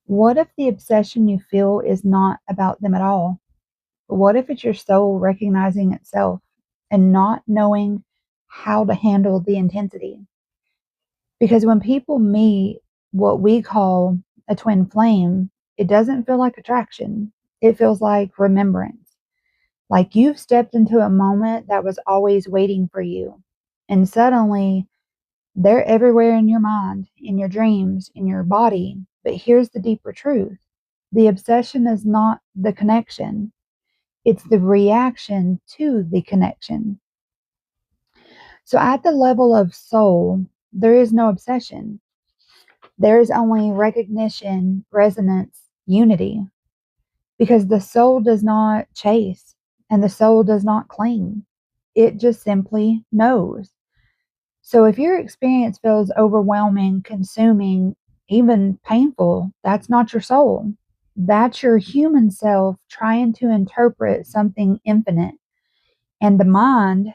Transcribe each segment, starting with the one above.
What if the obsession you feel is not about them at all? What if it's your soul recognizing itself and not knowing how to handle the intensity? Because when people meet what we call a twin flame, it doesn't feel like attraction. It feels like remembrance. Like you've stepped into a moment that was always waiting for you. And suddenly they're everywhere in your mind, in your dreams, in your body. But here's the deeper truth: the obsession is not the connection, it's the reaction to the connection. So, at the level of soul, there is no obsession, there is only recognition, resonance, unity, because the soul does not chase and the soul does not cling. It just simply knows. So if your experience feels overwhelming, consuming, even painful, that's not your soul. That's your human self trying to interpret something infinite. And the mind,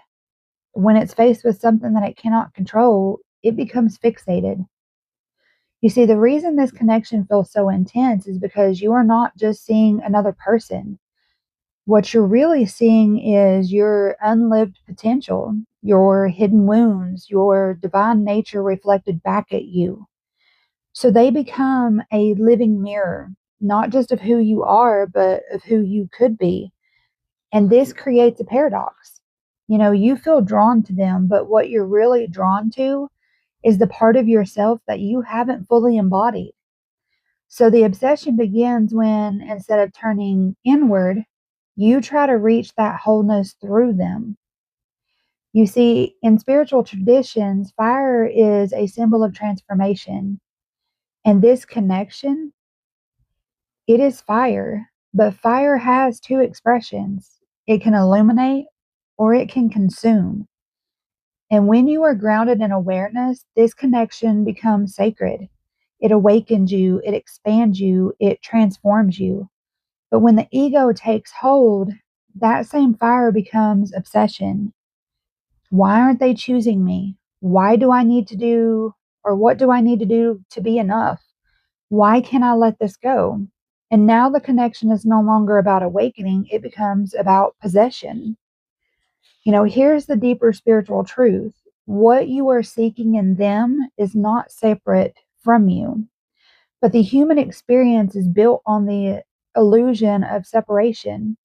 when it's faced with something that it cannot control, it becomes fixated. You see, the reason this connection feels so intense is because you are not just seeing another person. What you're really seeing is your unlived potential, your hidden wounds, your divine nature reflected back at you. So they become a living mirror, not just of who you are, but of who you could be. And this creates a paradox. You feel drawn to them, but what you're really drawn to is the part of yourself that you haven't fully embodied. So the obsession begins when, instead of turning inward, you try to reach that wholeness through them. You see, in spiritual traditions, fire is a symbol of transformation. And this connection, it is fire, but fire has two expressions: it can illuminate or it can consume. And when you are grounded in awareness, this connection becomes sacred. It awakens you, it expands you, it transforms you. But when the ego takes hold, that same fire becomes obsession. Why aren't they choosing me? Why do I need to do, or what do I need to do to be enough? Why can't I let this go? And now the connection is no longer about awakening, it becomes about possession. Here's the deeper spiritual truth: what you are seeking in them is not separate from you. But the human experience is built on the illusion of separation.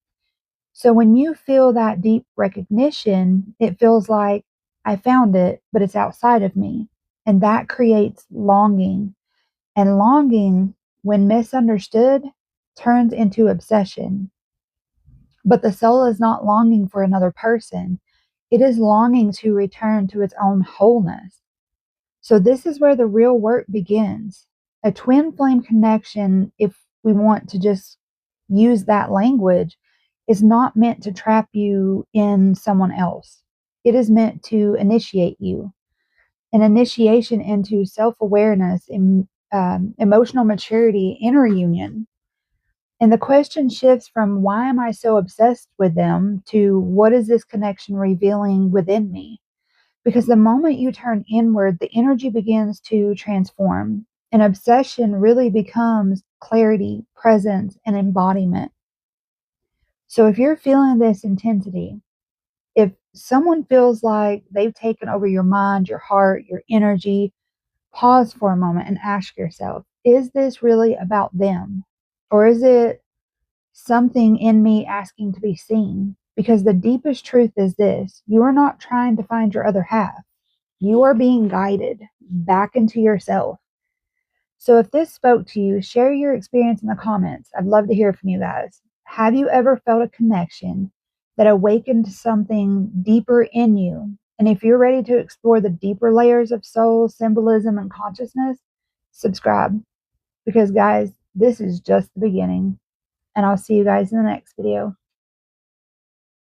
So when you feel that deep recognition, it feels like I found it, but it's outside of me. And that creates longing. And longing, when misunderstood, turns into obsession. But the soul is not longing for another person, it is longing to return to its own wholeness. So this is where the real work begins. A twin flame connection, if we want to just use that language, is not meant to trap you in someone else. It is meant to initiate you. An initiation into self-awareness, emotional maturity, inner union. And the question shifts from why am I so obsessed with them to what is this connection revealing within me? Because the moment you turn inward, the energy begins to transform. And obsession really becomes clarity, presence, and embodiment. So if you're feeling this intensity, if someone feels like they've taken over your mind, your heart, your energy, pause for a moment and ask yourself, is this really about them? Or is it something in me asking to be seen? Because the deepest truth is this: you are not trying to find your other half. You are being guided back into yourself. So if this spoke to you, share your experience in the comments. I'd love to hear from you guys. Have you ever felt a connection that awakened something deeper in you? And if you're ready to explore the deeper layers of soul, symbolism, and consciousness, subscribe. Because guys, this is just the beginning. And I'll see you guys in the next video.